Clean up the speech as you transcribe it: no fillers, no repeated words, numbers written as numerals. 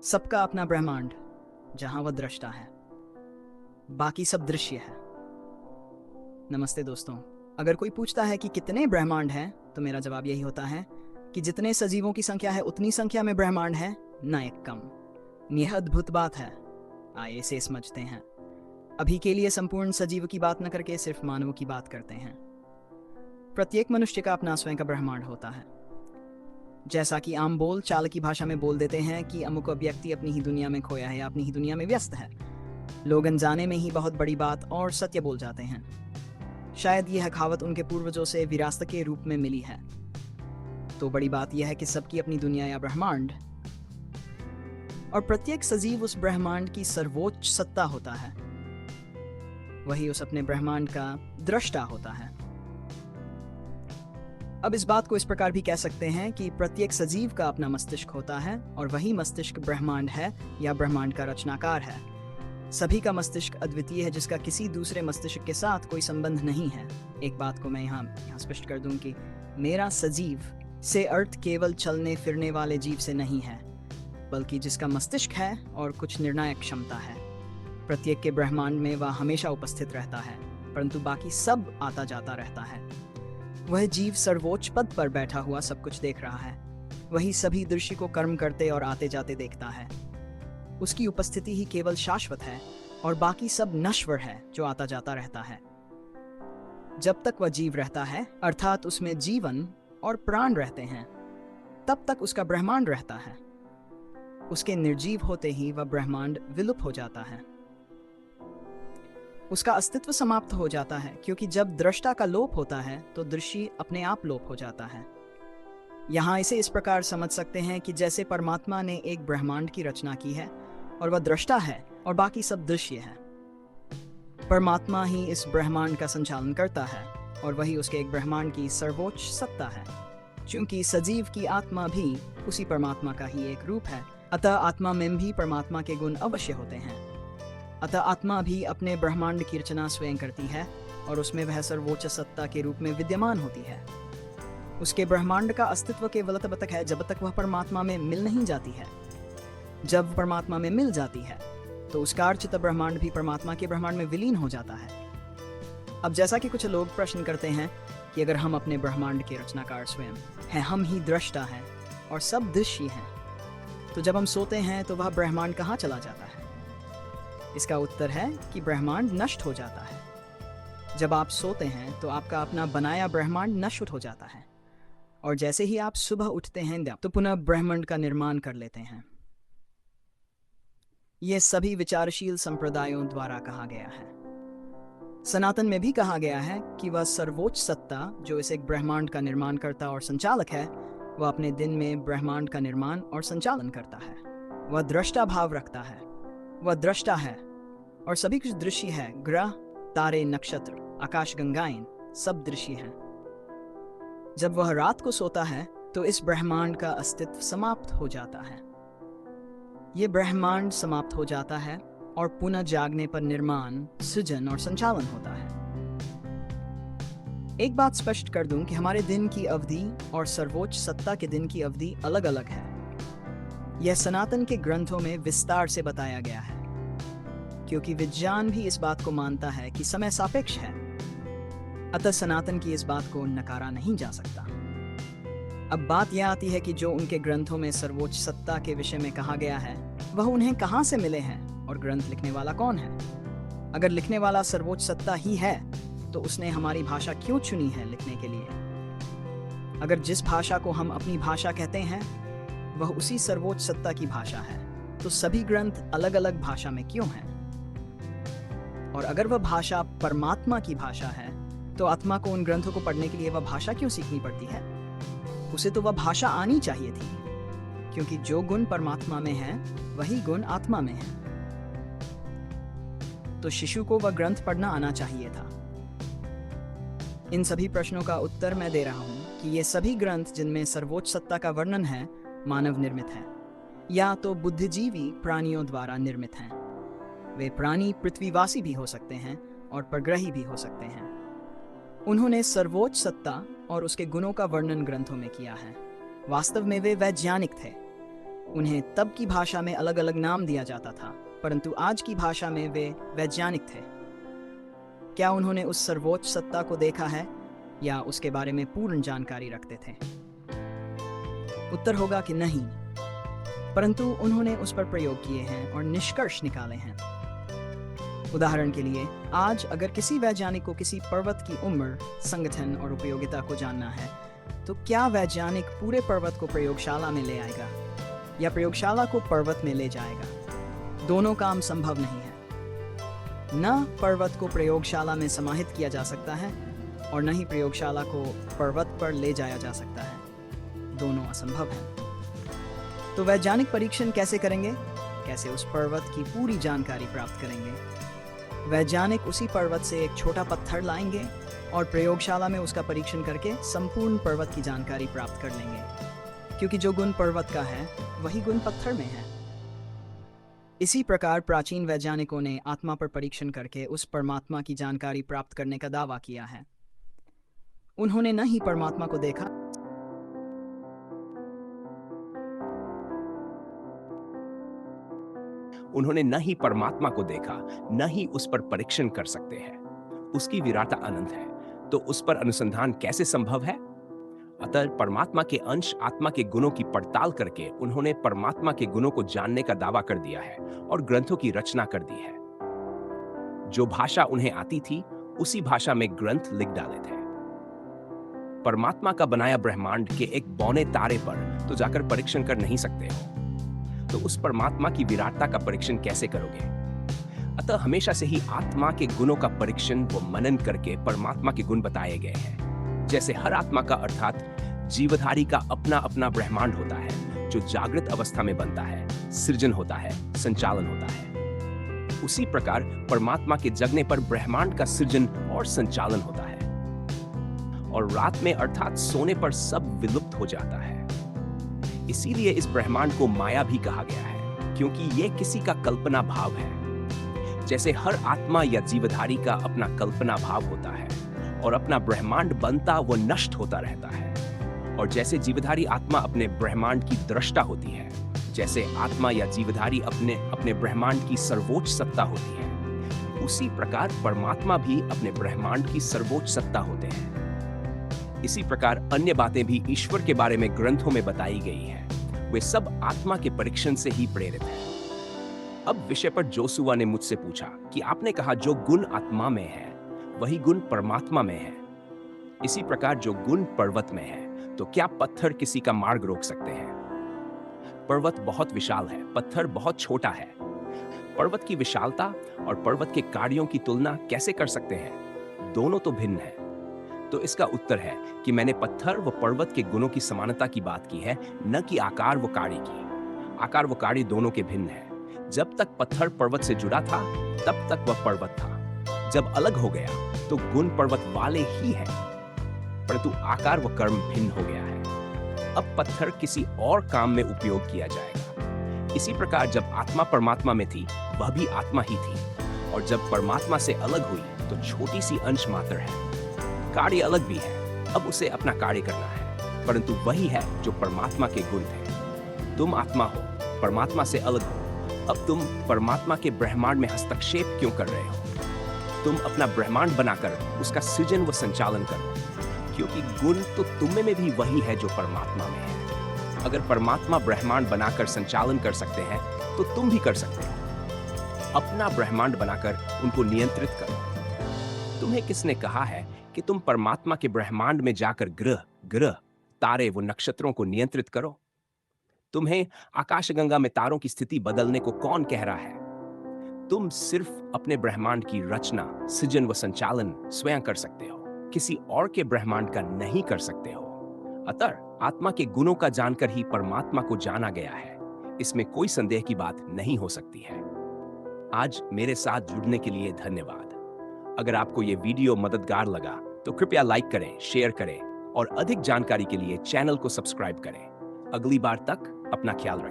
सबका अपना ब्रह्मांड, जहां वह दृष्टा है, बाकी सब दृश्य है। नमस्ते दोस्तों। अगर कोई पूछता है कि कितने ब्रह्मांड हैं, तो मेरा जवाब यही होता है कि जितने सजीवों की संख्या है उतनी संख्या में ब्रह्मांड है, न एक कम। यह अद्भुत बात है। आइए इसे समझते हैं। अभी के लिए संपूर्ण सजीव की बात न करके सिर्फ मानवों की बात करते हैं। प्रत्येक मनुष्य का अपना स्वयं का ब्रह्मांड होता है। जैसा कि आम बोल चाल की भाषा में बोल देते हैं कि अमुक व्यक्ति अपनी ही दुनिया में खोया है या अपनी ही दुनिया में व्यस्त है। लोग अनजाने में ही बहुत बड़ी बात और सत्य बोल जाते हैं। शायद यह कहावत उनके पूर्वजों से विरासत के रूप में मिली है। तो बड़ी बात यह है कि सबकी अपनी दुनिया या ब्रह्मांड, और प्रत्येक सजीव उस ब्रह्मांड की सर्वोच्च सत्ता होता है। वही उस अपने ब्रह्मांड का दृष्टा होता है। अब इस बात को इस प्रकार भी कह सकते हैं कि प्रत्येक सजीव का अपना मस्तिष्क होता है और वही मस्तिष्क ब्रह्मांड है या ब्रह्मांड का रचनाकार है। सभी का मस्तिष्क अद्वितीय है, जिसका किसी दूसरे मस्तिष्क के साथ कोई संबंध नहीं है। एक बात को मैं यहाँ स्पष्ट कर दूं कि मेरा सजीव से अर्थ केवल चलने फिरने वाले जीव से नहीं है, बल्कि जिसका मस्तिष्क है और कुछ निर्णायक क्षमता है। प्रत्येक के ब्रह्मांड में वह हमेशा उपस्थित रहता है, परंतु बाकी सब आता जाता रहता है। वह जीव सर्वोच्च पद पर बैठा हुआ सब कुछ देख रहा है। वही सभी दृश्य को कर्म करते और आते जाते देखता है। उसकी उपस्थिति ही केवल शाश्वत है और बाकी सब नश्वर है, जो आता जाता रहता है। जब तक वह जीव रहता है, अर्थात उसमें जीवन और प्राण रहते हैं, तब तक उसका ब्रह्मांड रहता है। उसके निर्जीव होते ही वह ब्रह्मांड विलुप्त हो जाता है। उसका अस्तित्व समाप्त हो जाता है, क्योंकि जब दृष्टा का लोप होता है तो दृश्य अपने आप लोप हो जाता है। यहाँ इसे इस प्रकार समझ सकते हैं कि जैसे परमात्मा ने एक ब्रह्मांड की रचना की है और वह दृष्टा है और बाकी सब दृश्य है। परमात्मा ही इस ब्रह्मांड का संचालन करता है और वही उसके एक ब्रह्मांड की सर्वोच्च सत्ता है। क्योंकि सजीव की आत्मा भी उसी परमात्मा का ही एक रूप है, अतः आत्मा में भी परमात्मा के गुण अवश्य होते हैं। अतः आत्मा भी अपने ब्रह्मांड की रचना स्वयं करती है और उसमें वह सर्वोच्च सत्ता के रूप में विद्यमान होती है। उसके ब्रह्मांड का अस्तित्व केवल तब तक है जब तक वह परमात्मा में मिल नहीं जाती है। जब परमात्मा में मिल जाती है तो उसका अर्चित ब्रह्मांड भी परमात्मा के ब्रह्मांड में विलीन हो जाता है। अब जैसा कि कुछ लोग प्रश्न करते हैं कि अगर हम अपने ब्रह्मांड के रचनाकार स्वयं हैं, हम ही दृष्टा हैं और सब दृश्य हैं, तो जब हम सोते हैं तो वह ब्रह्मांड कहाँ चला जाता है? इसका उत्तर है कि ब्रह्मांड नष्ट हो जाता है। जब आप सोते हैं तो आपका अपना बनाया ब्रह्मांड नष्ट हो जाता है, और जैसे ही आप सुबह उठते हैं तो पुनः ब्रह्मांड का निर्माण कर लेते हैं। यह सभी विचारशील संप्रदायों द्वारा कहा गया है। सनातन में भी कहा गया है कि वह सर्वोच्च सत्ता जो इस एक ब्रह्मांड का निर्माण करता और संचालक है, वह अपने दिन में ब्रह्मांड का निर्माण और संचालन करता है। वह दृष्टा भाव रखता है। वह दृष्टा है और सभी कुछ दृश्य है। ग्रह, तारे, नक्षत्र, आकाश गंगाएं सब दृश्य हैं। जब वह रात को सोता है तो इस ब्रह्मांड का अस्तित्व समाप्त हो जाता है। ये ब्रह्मांड समाप्त हो जाता है और पुनः जागने पर निर्माण, सृजन और संचालन होता है। एक बात स्पष्ट कर दूं कि हमारे दिन की अवधि और सर्वोच्च सत्ता के दिन की अवधि अलग अलग है। यह सनातन के ग्रंथों में विस्तार से बताया गया है, क्योंकि विज्ञान भी इस बात को मानता है कि समय सापेक्ष है। अतः सनातन की इस बात को नकारा नहीं जा सकता। अब बात यह आती है कि जो उनके ग्रंथों में सर्वोच्च सत्ता के विषय में कहा गया है, वह उन्हें कहाँ से मिले हैं और ग्रंथ लिखने वाला कौन है? अगर लिखने वाला सर्वोच्च सत्ता ही है तो उसने हमारी भाषा क्यों चुनी है लिखने के लिए? अगर जिस भाषा को हम अपनी भाषा कहते हैं वह उसी सर्वोच्च सत्ता की भाषा है, तो सभी ग्रंथ अलग अलग भाषा में क्यों हैं? और अगर वह भाषा परमात्मा की भाषा है, तो आत्मा को उन ग्रंथों को पढ़ने के लिए वह भाषा क्यों सीखनी पड़ती है? उसे तो वह भाषा आनी चाहिए थी, क्योंकि जो गुण परमात्मा में है वही गुण आत्मा में है। तो शिशु को वह ग्रंथ पढ़ना आना चाहिए था। इन सभी प्रश्नों का उत्तर मैं दे रहा हूं कि ये सभी ग्रंथ जिनमें सर्वोच्च सत्ता का वर्णन है, मानव निर्मित हैं, या तो बुद्धिजीवी प्राणियों द्वारा निर्मित हैं। वे प्राणी पृथ्वीवासी भी हो सकते हैं और परग्रही भी हो सकते हैं। उन्होंने सर्वोच्च सत्ता और उसके गुणों का वर्णन ग्रंथों में किया है। वास्तव में वे वैज्ञानिक थे। उन्हें तब की भाषा में अलग अलग नाम दिया जाता था, परंतु आज की भाषा में वे वैज्ञानिक थे। क्या उन्होंने उस सर्वोच्च सत्ता को देखा है या उसके बारे में पूर्ण जानकारी रखते थे? उत्तर होगा कि नहीं, परंतु उन्होंने उस पर प्रयोग किए हैं और निष्कर्ष निकाले हैं। उदाहरण के लिए, आज अगर किसी वैज्ञानिक को किसी पर्वत की उम्र, संगठन और उपयोगिता को जानना है, तो क्या वैज्ञानिक पूरे पर्वत को प्रयोगशाला में ले आएगा या प्रयोगशाला को पर्वत में ले जाएगा? दोनों काम संभव नहीं है। न पर्वत को प्रयोगशाला में समाहित किया जा सकता है और न ही प्रयोगशाला को पर्वत पर ले जाया जा सकता है। दोनों असंभव हैं। तो वैज्ञानिक परीक्षण कैसे करेंगे? कैसे उस पर्वत की पूरी जानकारी प्राप्त करेंगे? वैज्ञानिक उसी पर्वत से एक छोटा पत्थर लाएंगे और प्रयोगशाला में उसका परीक्षण करके संपूर्ण पर्वत की जानकारी प्राप्त कर लेंगे, क्योंकि जो गुण पर्वत का है वही गुण पत्थर में है। इसी प्रकार प्राचीन वैज्ञानिकों ने आत्मा पर परीक्षण करके उस परमात्मा की जानकारी प्राप्त करने का दावा किया है। उन्होंने न ही परमात्मा को देखा, उन्होंने न ही परमात्मा को देखा, न ही उस पर परीक्षण कर सकते हैं। उसकी विराटता अनंत है, तो उस पर अनुसंधान कैसे संभव है? अतः परमात्मा के अंश आत्मा के गुणों की पड़ताल करके उन्होंने परमात्मा के गुणों को जानने का दावा कर दिया है और ग्रंथों की रचना कर दी है। जो भाषा उन्हें आती थी, उसी भाषा में ग्रंथ लिख डाले थे। परमात्मा का बनाया ब्रह्मांड के एक बौने तारे पर तो जाकर परीक्षण कर नहीं सकते हो, तो उस परमात्मा की विराटता का परीक्षण कैसे करोगे? अतः हमेशा से ही आत्मा के गुणों का परीक्षण व मनन करके परमात्मा के गुण बताए गए हैं। जैसे हर आत्मा का अर्थात जीवधारी का अपना अपना ब्रह्मांड होता है, जो जागृत अवस्था में बनता है, सृजन होता है, संचालन होता है। उसी प्रकार परमात्मा के जगने पर ब्रह्मांड का सृजन और संचालन होता है, और रात में अर्थात सोने पर सब विलुप्त हो जाता है। इसीलिए इस ब्रह्मांड को माया भी कहा गया है, क्योंकि यह किसी का कल्पना भाव है। जैसे हर आत्मा या जीवधारी का अपना कल्पना भाव होता है और अपना ब्रह्मांड बनता व नष्ट होता रहता है, और जैसे जीवधारी आत्मा अपने ब्रह्मांड की दृष्टा होती है, जैसे आत्मा या जीवधारी अपने अपने ब्रह्मांड की सर्वोच्च सत्ता होती है, उसी प्रकार परमात्मा भी अपने ब्रह्मांड की सर्वोच्च सत्ता होते हैं। इसी प्रकार अन्य बातें भी ईश्वर के बारे में ग्रंथों में बताई गई हैं। वे सब आत्मा के परीक्षण से ही प्रेरित हैं। अब विषय पर जोसुआ ने मुझसे पूछा कि आपने कहा जो गुण आत्मा में है वही गुण परमात्मा में है। इसी प्रकार जो गुण पर्वत में है, तो क्या पत्थर किसी का मार्ग रोक सकते हैं? पर्वत बहुत विशाल है, पत्थर बहुत छोटा है। पर्वत की विशालता और पर्वत के कार्यों की तुलना कैसे कर सकते हैं? दोनों तो भिन्न हैं। तो इसका उत्तर है कि मैंने पत्थर व पर्वत के गुणों की समानता की बात की है, न कि आकार व कार्य की। आकार व कार्य दोनों के भिन्न हैं। जब तक पत्थर पर्वत से जुड़ा था, तब तक वह पर्वत था। जब अलग हो गया तो गुण पर्वत वाले ही हैं, परंतु आकार व कर्म भिन्न हो गया है। अब पत्थर किसी और काम में उपयोग किया जाएगा। इसी प्रकार जब आत्मा परमात्मा में थी, वह भी आत्मा ही थी, और जब परमात्मा से अलग हुई तो छोटी सी अंश मात्र है। कार्य अलग भी है, अब उसे अपना कार्य करना है, परंतु वही है जो परमात्मा के गुण थे। तुम आत्मा हो, परमात्मा से अलग हो। अब तुम परमात्मा के ब्रह्मांड में हस्तक्षेप क्यों कर रहे हो? तुम अपना ब्रह्मांड बनाकर उसका सृजन व संचालन करो, क्योंकि गुण तो तुम में भी वही है जो परमात्मा में है। अगर परमात्मा ब्रह्मांड बनाकर संचालन कर सकते हैं, तो तुम भी कर सकते हो। अपना ब्रह्मांड बनाकर उनको नियंत्रित करो। तुम्हें किसने कहा है कि तुम परमात्मा के ब्रह्मांड में जाकर ग्रह, तारे व नक्षत्रों को नियंत्रित करो? तुम्हें आकाशगंगा में तारों की स्थिति बदलने को कौन कह रहा है? तुम सिर्फ अपने ब्रह्मांड की रचना, सृजन व संचालन स्वयं कर सकते हो, किसी और के ब्रह्मांड का नहीं कर सकते हो। अतः आत्मा के गुणों का जानकर ही परमात्मा को जाना गया है, इसमें कोई संदेह की बात नहीं हो सकती है। आज मेरे साथ जुड़ने के लिए धन्यवाद। अगर आपको ये वीडियो मददगार लगा तो कृपया लाइक करें, शेयर करें और अधिक जानकारी के लिए चैनल को सब्सक्राइब करें। अगली बार तक अपना ख्याल रखें।